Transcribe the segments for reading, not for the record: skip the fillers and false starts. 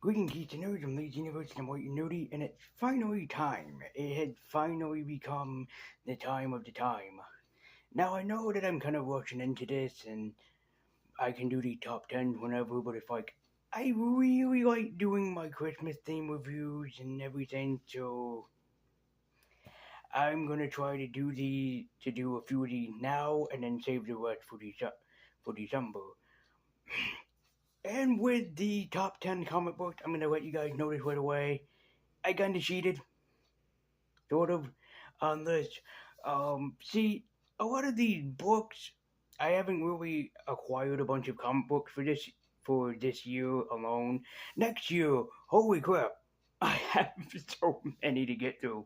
Greetings, geeks and nerds. I'm Leeds Universe and I'm White and Nerdy, and it's finally time. It had finally become the time of the time. Now, I know that I'm kind of rushing into this, and I can do the top 10s whenever, but it's like, I really like doing my Christmas theme reviews and everything, so I'm gonna try to do a few of these now, and then save the rest for December. And with the top 10 comic books, I'm gonna let you guys know this right away. I kinda cheated sort of on this. See, a lot of these books, I haven't really acquired a bunch of comic books for this year alone. Next year, holy crap, I have so many to get through.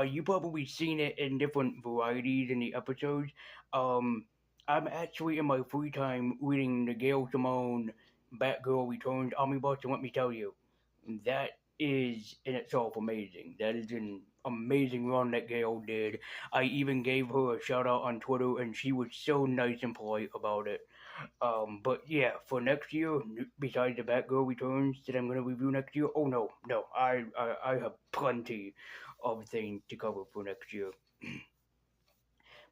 You probably seen it in different varieties in the episodes. Um, I'm actually in my free time reading the Gail Simone Batgirl Returns omnibus, and let me tell you, that is in itself amazing. That is an amazing run that Gail did. I even gave her a shout out on Twitter, and she was so nice and polite about it. But yeah, for next year, besides the Batgirl Returns that I'm gonna review next year, oh no, I have plenty of things to cover for next year.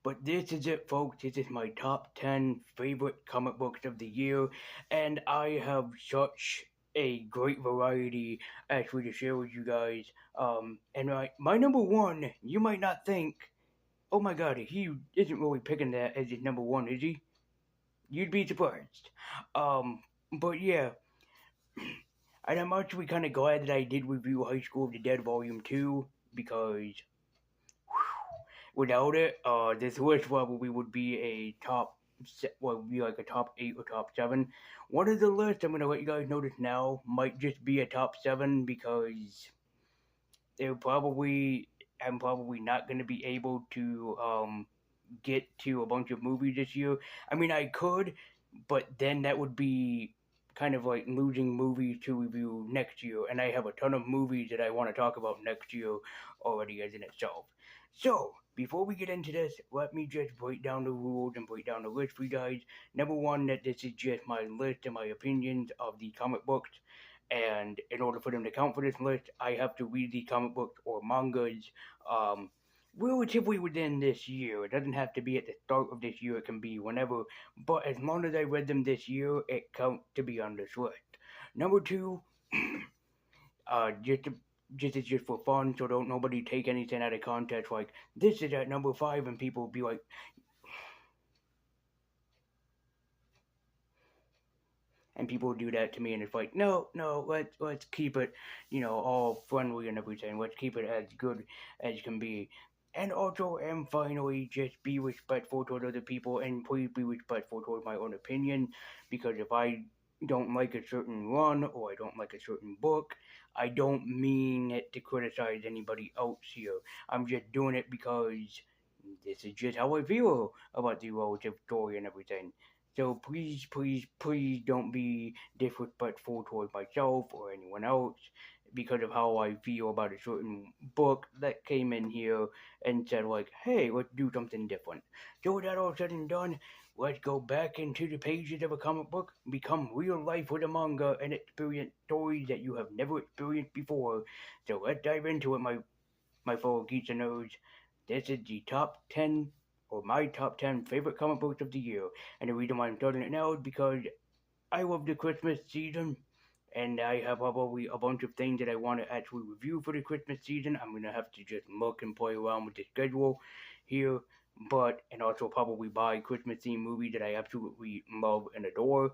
But this is it, folks. This is my top 10 favorite comic books of the year, and I have such a great variety actually to share with you guys. And my number one, you might not think, oh my god, he isn't really picking that as his number one, is he? You'd be surprised. Um, but yeah, and I'm actually kind of glad that I did review High School of the Dead Volume 2 because without it, this list probably would be a would be like a top 8 or top 7. One of the lists, I'm gonna let you guys notice now, might just be a top 7 because they're probably I'm probably not gonna be able to get to a bunch of movies this year. I mean, I could, but then that would be kind of like losing movies to review next year, and I have a ton of movies that I want to talk about next year already as in itself. So, before we get into this, let me just break down the rules and break down the list for you guys. Number one, that this is just my list and my opinions of the comic books, and in order for them to count for this list, I have to read the comic books or mangas um, relatively within this year. It doesn't have to be at the start of this year, it can be whenever, but as long as I read them this year, it counts to be on this list. Number two, uh, just to, just for fun, so don't nobody take anything out of context. Like this is at number five, and people be like, and people do that to me, and it's like, no, let's keep it, all friendly and everything. Let's keep it as good as can be. And also, and finally, just be respectful toward other people, and please be respectful toward my own opinion, because if I don't like a certain run or I don't like a certain book, I don't mean it to criticize anybody else here. I'm just doing it because this is just how I feel about the relative story and everything. So please don't be disrespectful towards myself or anyone else because of how I feel about a certain book that came in here and said like, hey, let's do something different. So with that all said and done, let's go back into the pages of a comic book, become real life with a manga, and experience stories that you have never experienced before. So let's dive into it, my fellow geeks and nerds. This is the top 10 or my top 10 favorite comic books of the year. And the reason why I'm starting it now is because I love the Christmas season and I have probably a bunch of things that I want to actually review for the Christmas season. I'm going to have to just look and play around with the schedule here. And also probably buy Christmas themed movies that I absolutely love and adore.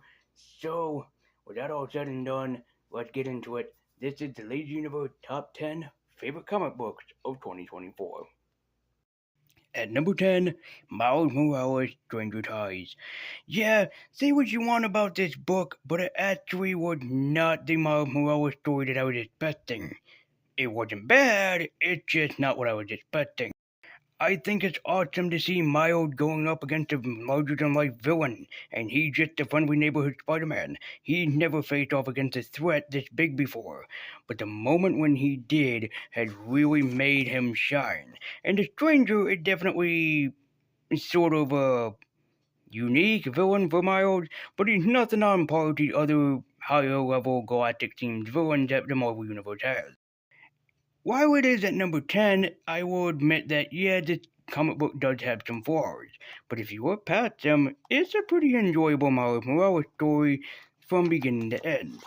So, with that all said and done, let's get into it. This is the Lazy Universe Top 10 Favorite Comic Books of 2024. At number 10, Miles Morales' Stranger Ties. Yeah, say what you want about this book, but it actually was not the Miles Morales story that I was expecting. It wasn't bad, it's just not what I was expecting. I think it's awesome to see Miles going up against a larger-than-life villain, and he's just a friendly neighborhood Spider-Man. He's never faced off against a threat this big before, but the moment when he did has really made him shine. And the Stranger is definitely sort of a unique villain for Miles, but he's nothing on par with the other higher level galactic themed villains that the Marvel Universe has. While it is at number 10, I will admit that, yeah, this comic book does have some flaws. But if you look past them, it's a pretty enjoyable Miles Morales story from beginning to end.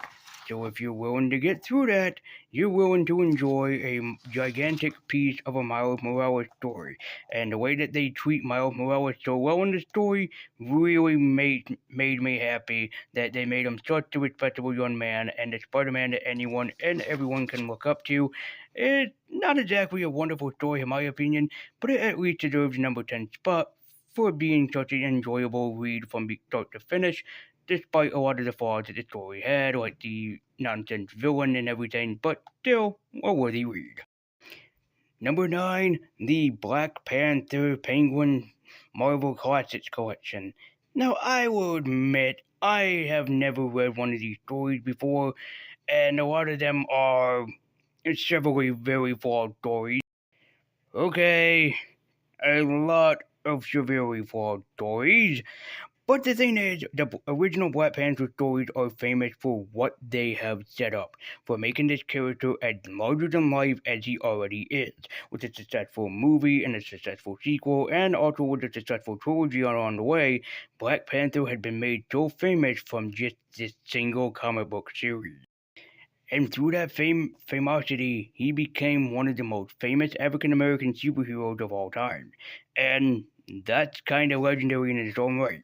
So if you're willing to get through that, you're willing to enjoy a gigantic piece of a Miles Morales story. And the way that they treat Miles Morales so well in the story really made me happy that they made him such a respectable young man and the Spider-Man that anyone and everyone can look up to. It's not exactly a wonderful story in my opinion, but it at least deserves number 10 spot for being such an enjoyable read from start to finish, despite a lot of the flaws that the story had, like the nonsense villain and everything, but still a worthy read. Number 9, the Black Panther Penguin Marvel Classics Collection. Now, I will admit, I have never read one of these stories before, and a lot of them are several very flawed stories. Okay, a lot of severely flawed stories. But the thing is, the original Black Panther stories are famous for what they have set up, for making this character as larger than life as he already is, with a successful movie and a successful sequel, and also with a successful trilogy on the way. Black Panther had been made so famous from just this single comic book series. And through that famosity, he became one of the most famous African American superheroes of all time. And that's kind of legendary in its own right.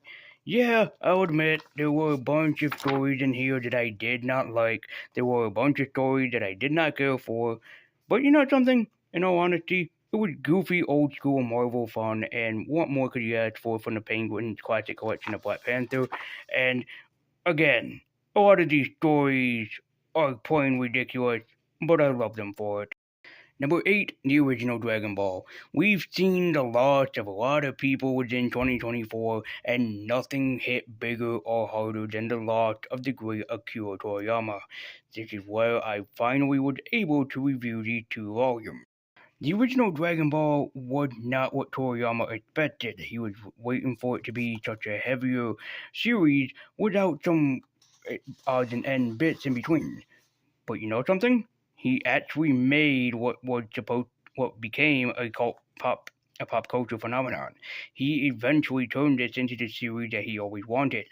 Yeah, I'll admit there were a bunch of stories in here that I did not like. There were a bunch of stories that I did not care for. But you know something? In all honesty, it was goofy, old school Marvel fun, and what more could you ask for from the Penguin Classic Collection of Black Panther? And again, a lot of these stories are plain ridiculous, but I love them for it. Number 8, the original Dragon Ball. We've seen the loss of a lot of people within 2024, and nothing hit bigger or harder than the loss of the great Akira Toriyama. This is where I finally was able to review these two volumes. The original Dragon Ball was not what Toriyama expected. He was waiting for it to be such a heavier series without some odds and end bits in between. But you know something? He actually made what became a pop culture phenomenon. He eventually turned this into the series that he always wanted.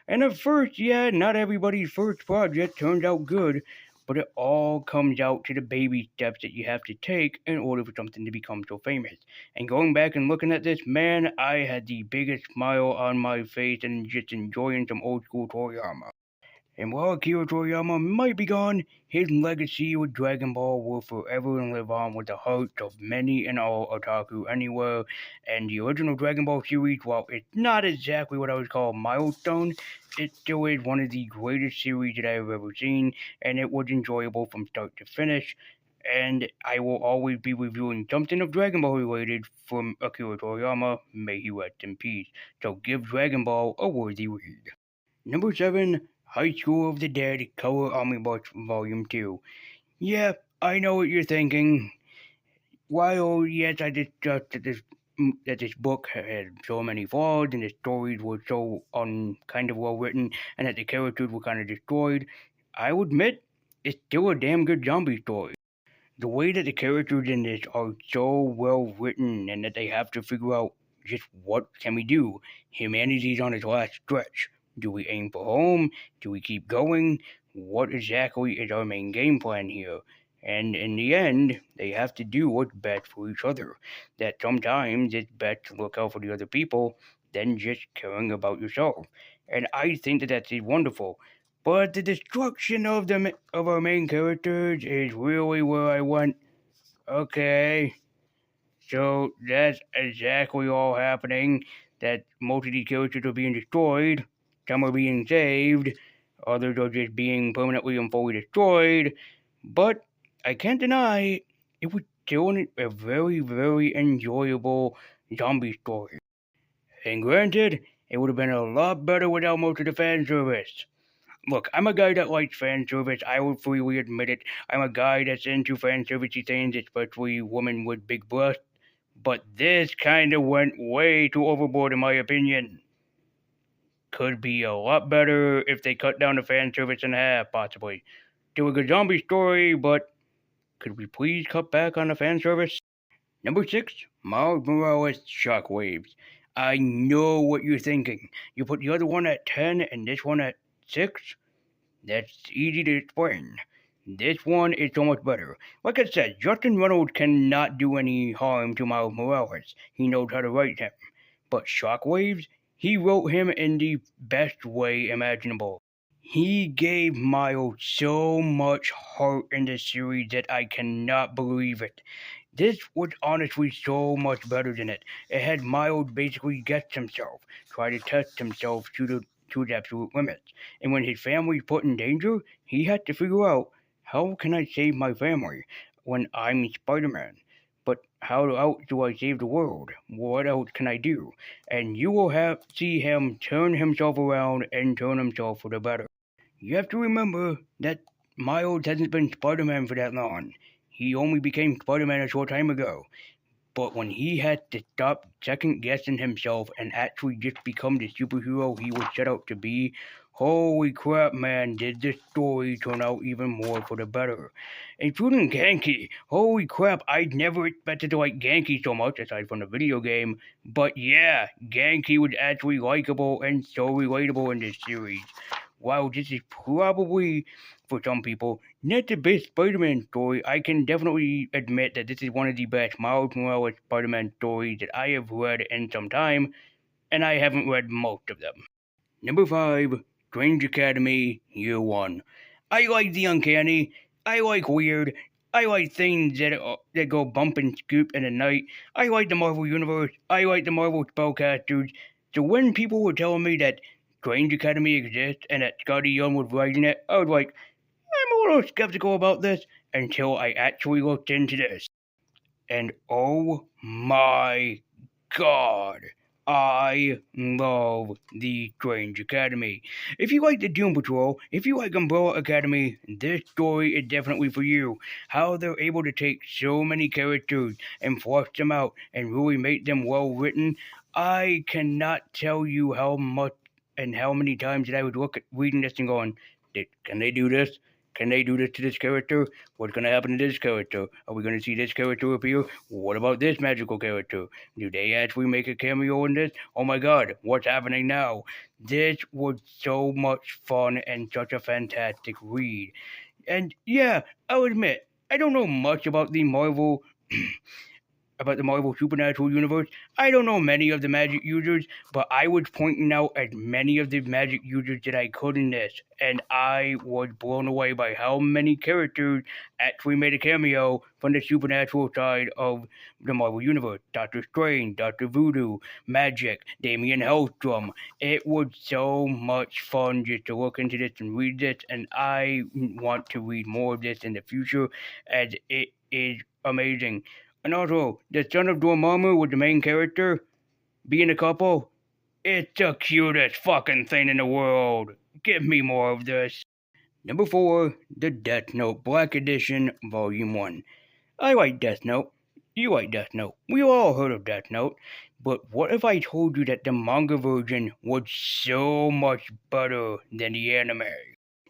And at first, yeah, not everybody's first project turned out good, but it all comes out to the baby steps that you have to take in order for something to become so famous. And going back and looking at this, man, I had the biggest smile on my face and just enjoying some old school Toriyama. And while Akira Toriyama might be gone, his legacy with Dragon Ball will forever live on with the hearts of many and all otaku anywhere. And the original Dragon Ball series, while it's not exactly what I would call a milestone, it still is one of the greatest series that I have ever seen, and it was enjoyable from start to finish. And I will always be reviewing something of Dragon Ball related from Akira Toriyama. May he rest in peace. So give Dragon Ball a worthy read. Number 7, High School of the Dead Color Omnibus Volume 2. Yeah, I know what you're thinking. While, yes, I discussed that this book had so many flaws and the stories were so kind of well written and that the characters were kind of destroyed, I would admit it's still a damn good zombie story. The way that the characters in this are so well written and that they have to figure out just what can we do. Humanity's on its last stretch. Do we aim for home? Do we keep going? What exactly is our main game plan here? And in the end, they have to do what's best for each other. That sometimes it's best to look out for the other people than just caring about yourself. And I think that that's wonderful. But the destruction of of our main characters is really where I went. Okay, so that's exactly all happening. That most of these characters are being destroyed. Some are being saved. Others are just being permanently and fully destroyed. But I can't deny it was still a very, very enjoyable zombie story. And granted, it would have been a lot better without most of the fan service. Look, I'm a guy that likes fan service. I will freely admit it. I'm a guy that's into fan servicey things, especially women with big breasts. But this kind of went way too overboard, in my opinion. could be a lot better if they cut down the fan service in half, possibly. Do a good zombie story, but could we please cut back on the fan service? Number 6, Miles Morales Shockwaves. I know what you're thinking. You put the other one at 10 and this one at 6? That's easy to explain. This one is so much better. Like I said, Justin Reynolds cannot do any harm to Miles Morales. He knows how to write him. But Shockwaves, he wrote him in the best way imaginable. He gave Miles so much heart in the series that I cannot believe it. This was honestly so much better than it. It had Miles basically guess himself, try to test himself to his absolute limits. And when his family was put in danger, he had to figure out, how can I save my family when I'm Spider-Man? But how else do I save the world? What else can I do? And you will have see him turn himself around and turn himself for the better. You have to remember that Miles hasn't been Spider-Man for that long. He only became Spider-Man a short time ago. But when he had to stop second guessing himself and actually just become the superhero he was set out to be, holy crap, man, did this story turn out even more for the better. Including Genki. Holy crap, I'd never expected to like Genki so much, aside from the video game. But yeah, Genki was actually likable and so relatable in this series. While this is probably, for some people, not the best Spider-Man story, I can definitely admit that this is one of the best Miles Morales Spider-Man stories that I have read in some time, and I haven't read most of them. Number 5, Strange Academy, Year 1. I like the uncanny, I like weird, I like things that go bump and scoop in the night, I like the Marvel Universe, I like the Marvel spellcasters, so when people were telling me that Strange Academy exists and that Scotty Young was writing it, I was like, I'm a little skeptical about this until I actually looked into this. And oh my god, I love the Strange Academy. If you like the Doom Patrol, if you like Umbrella Academy, this story is definitely for you. How they're able to take so many characters and flush them out and really make them well written, I cannot tell you how much and how many times that I would look at reading this and going, can they do this? Can they do this to this character? What's going to happen to this character? Are we going to see this character appear? What about this magical character? Do they actually make a cameo in this? Oh my god, what's happening now? This was so much fun and such a fantastic read. And yeah, I'll admit, I don't know much about the Marvel about the Marvel Supernatural Universe. I don't know many of the magic users, but I was pointing out as many of the magic users that I could in this, and I was blown away by how many characters actually made a cameo from the supernatural side of the Marvel Universe. Doctor Strange, Doctor Voodoo, Magic, Damien Hellstrom. It was so much fun just to look into this and read this, and I want to read more of this in the future, as it is amazing. And also, the son of Dormammu with the main character being a couple, it's the cutest fucking thing in the world. Give me more of this. Number 4, the Death Note Black Edition, Volume 1. I like Death Note. You like Death Note. We all heard of Death Note. But what if I told you that the manga version was so much better than the anime?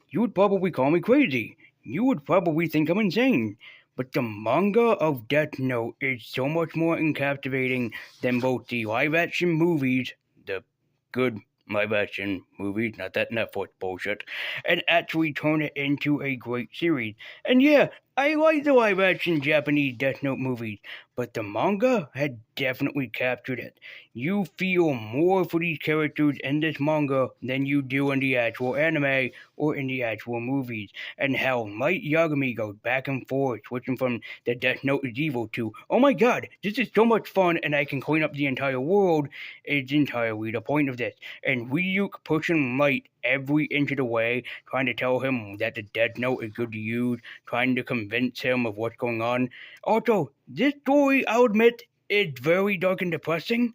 You would probably call me crazy. You would probably think I'm insane. But the manga of Death Note is so much more captivating than both the live action movies, the good live action movies, not that Netflix bullshit, and actually turn it into a great series. And yeah, I like the live action Japanese Death Note movies, but the manga had definitely captured it. You feel more for these characters in this manga than you do in the actual anime or in the actual movies. And how Light Yagami goes back and forth, switching from the Death Note is evil to, oh my god, this is so much fun and I can clean up the entire world, is entirely the point of this. And Ryuk pushing Light every inch of the way, trying to tell him that the Death Note is good to use, trying to convince him of what's going on. Also, this story, I'll admit, is very dark and depressing,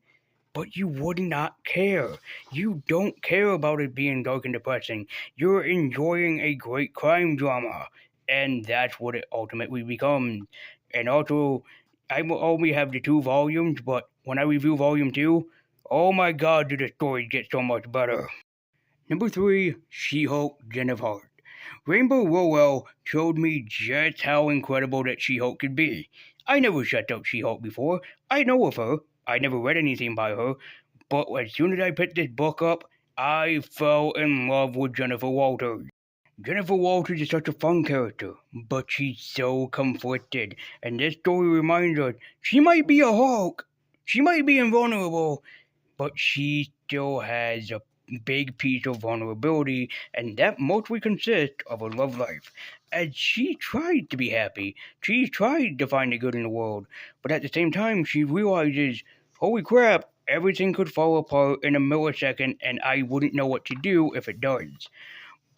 but you would not care. You don't care about it being dark and depressing. You're enjoying a great crime drama, and that's what it ultimately becomes. And also, I will only have the 2 volumes, but when I review volume 2, oh my god, do the stories get so much better. Number 3, She-Hulk Jennifer Hart. Rainbow Rowell showed me just how incredible that She-Hulk could be. I never checked out She-Hulk before. I know of her. I never read anything by her. But as soon as I picked this book up, I fell in love with Jennifer Walters. Jennifer Walters is such a fun character, but she's so conflicted, and this story reminds us she might be a Hulk, she might be invulnerable, but she still has a big piece of vulnerability, and that mostly consists of her love life. As she tried to be happy, she tried to find the good in the world, but at the same time, she realizes, holy crap, everything could fall apart in a millisecond, and I wouldn't know what to do if it does.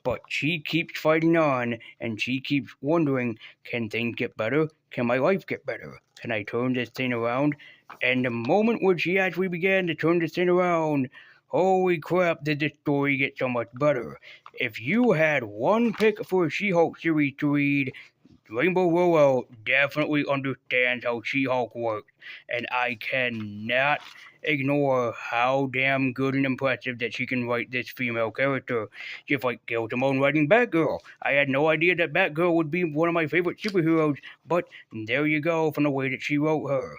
But she keeps fighting on, and she keeps wondering, can things get better? Can my life get better? Can I turn this thing around? And the moment when she actually began to turn this thing around, holy crap, did the story get so much better. If you had one pick for a She-Hulk series to read, Rainbow Rowell definitely understands how She-Hulk works, and I cannot ignore how damn good and impressive that she can write this female character. Just like Gail Simone writing Batgirl. I had no idea that Batgirl would be one of my favorite superheroes, but there you go from the way that she wrote her.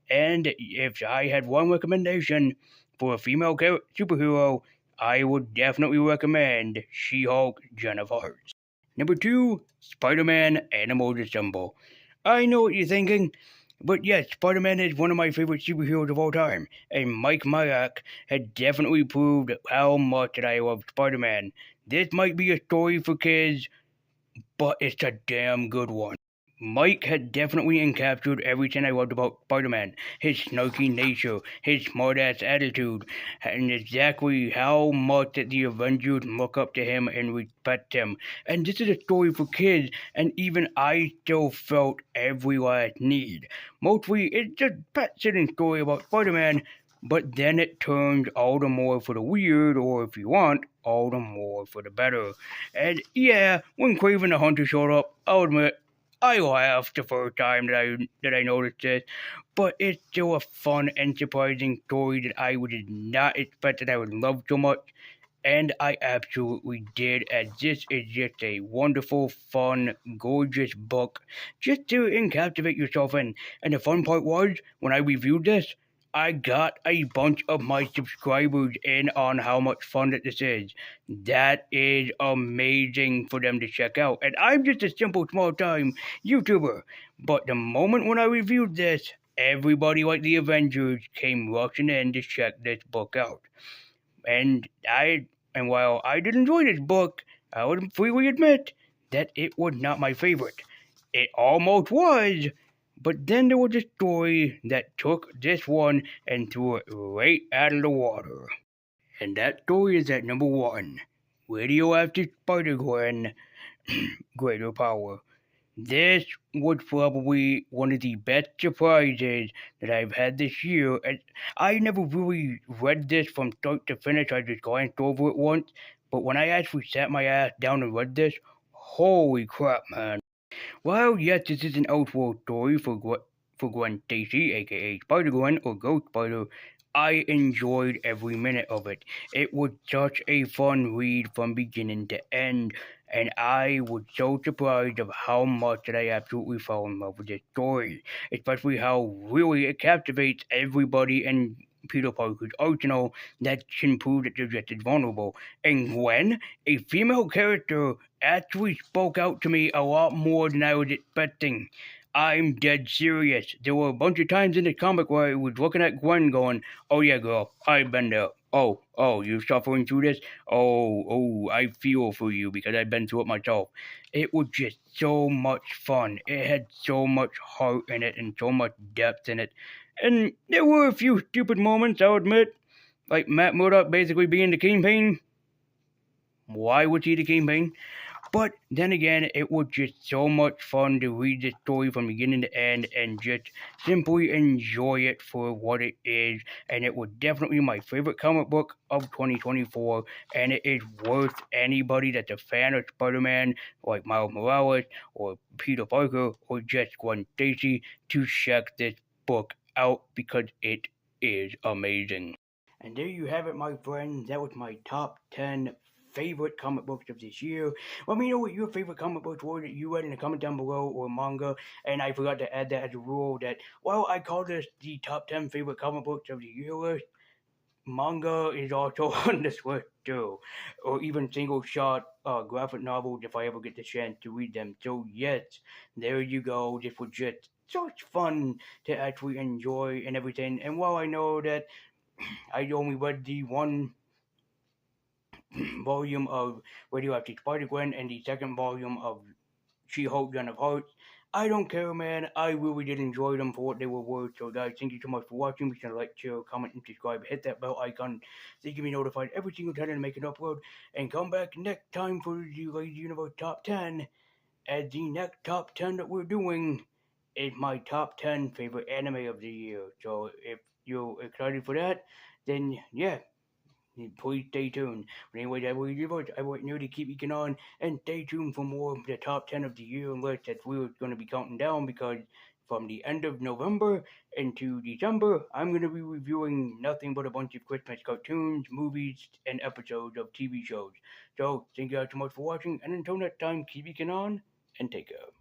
And if I had one recommendation for a female superhero, I would definitely recommend She-Hulk Jennifer Hart. Number 2, Spider-Man Animals Assemble. I know what you're thinking, but yes, Spider-Man is one of my favorite superheroes of all time, and Mike Myak had definitely proved how much that I love Spider-Man. This might be a story for kids, but it's a damn good one. Mike had definitely encaptured everything I loved about Spider-Man. His snarky nature, his smartass attitude, and exactly how much that the Avengers look up to him and respect him. And this is a story for kids, and even I still felt every last need. Mostly, it's just a pet-sitting story about Spider-Man, but then it turns all the more for the weird, or if you want, all the more for the better. And yeah, when Craven the Hunter showed up, I'll admit I laughed the first time that I noticed this, but it's still a fun and surprising story that I did not expect that I would love so much, and I absolutely did, as this is just a wonderful, fun, gorgeous book just to encapsulate yourself in. And the fun part was, when I reviewed this, I got a bunch of my subscribers in on how much fun that this is. That is amazing for them to check out. And I'm just a simple, small-time YouTuber. But the moment when I reviewed this, everybody like the Avengers came rushing in to check this book out. And while I did enjoy this book, I would freely admit that it was not my favorite. It almost was, but then there was a story that took this one and threw it right out of the water. And that story is at number 1, Radioactive Spider-Gwen, Greater Power. This was probably one of the best surprises that I've had this year. And I never really read this from start to finish. I just glanced over it once. But when I actually sat my ass down and read this, holy crap, man. While yes, this is an outworld story for Gwen Stacy, aka Spider-Gwen or Ghost Spider, I enjoyed every minute of it. It was such a fun read from beginning to end, and I was so surprised of how much that I absolutely fell in love with this story, especially how really it captivates everybody in Peter Parker's arsenal that can prove that they're just as vulnerable. And Gwen, a female character, actually spoke out to me a lot more than I was expecting. I'm dead serious. There were a bunch of times in the comic where I was looking at Gwen going, oh yeah, girl, I've been there. Oh, you're suffering through this? Oh, I feel for you because I've been through it myself. It was just so much fun. It had so much heart in it and so much depth in it. And there were a few stupid moments, I'll admit, like Matt Murdock basically being the Kingpin. Why was he the Kingpin? But then again, it was just so much fun to read the story from beginning to end and just simply enjoy it for what it is. And it was definitely my favorite comic book of 2024. And it is worth anybody that's a fan of Spider-Man, like Miles Morales, or Peter Parker, or just Gwen Stacy, to check this book out because it is amazing. And there you have it, my friends. That was my top 10 favorite comic books of this year. Let me know what your favorite comic books were that you read in the comment down below, or manga. And I forgot to add that as a rule that, well, I call this the top 10 favorite comic books of the year list. Manga is also on this list too, or even single shot graphic novels if I ever get the chance to read them. So yes, there you go. This was just such fun to actually enjoy and everything. And while I know that I only read the one volume of Radioactive Spider-Gwen and the second volume of She-Hulk Gun of Hearts, I don't care, man. I really did enjoy them for what they were worth. So, guys, thank you so much for watching. Be sure to like, share, comment, and subscribe. Hit that bell icon so you can be notified every single time I make an upload. And come back next time for the Lady Universe Top 10. As the next top 10 that we're doing is my top 10 favorite anime of the year. So, if you're excited for that, then yeah, please stay tuned. But anyways, I want you to keep eking on and stay tuned for more of the top 10 of the year list that we're going to be counting down because from the end of November into December, I'm going to be reviewing nothing but a bunch of Christmas cartoons, movies, and episodes of TV shows. So, thank you guys so much for watching, and until next time, keep eking on and take care.